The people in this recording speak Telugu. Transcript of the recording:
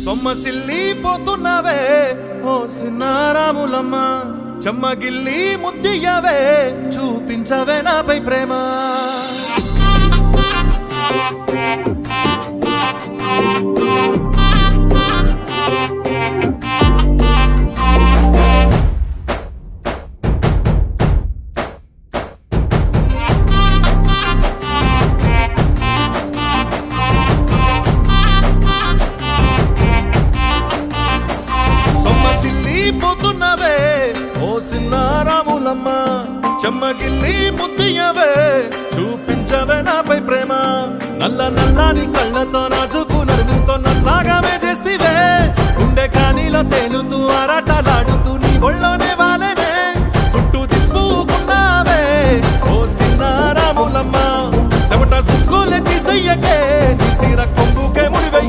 సొమ్మసిల్లిపోతున్నవే ఓ సిన్నారాములమ్మ చెమ్మగిల్లి ముద్దియవే చూపించవే నాపై ప్రేమ పోతున్నవే ఓ సిన్నారాములమ్మ చెమ్మగిల్లి ముద్దియవే చూపించవే నాపై ప్రేమ నల్ల నల్లాని కళ్ళతో నాజు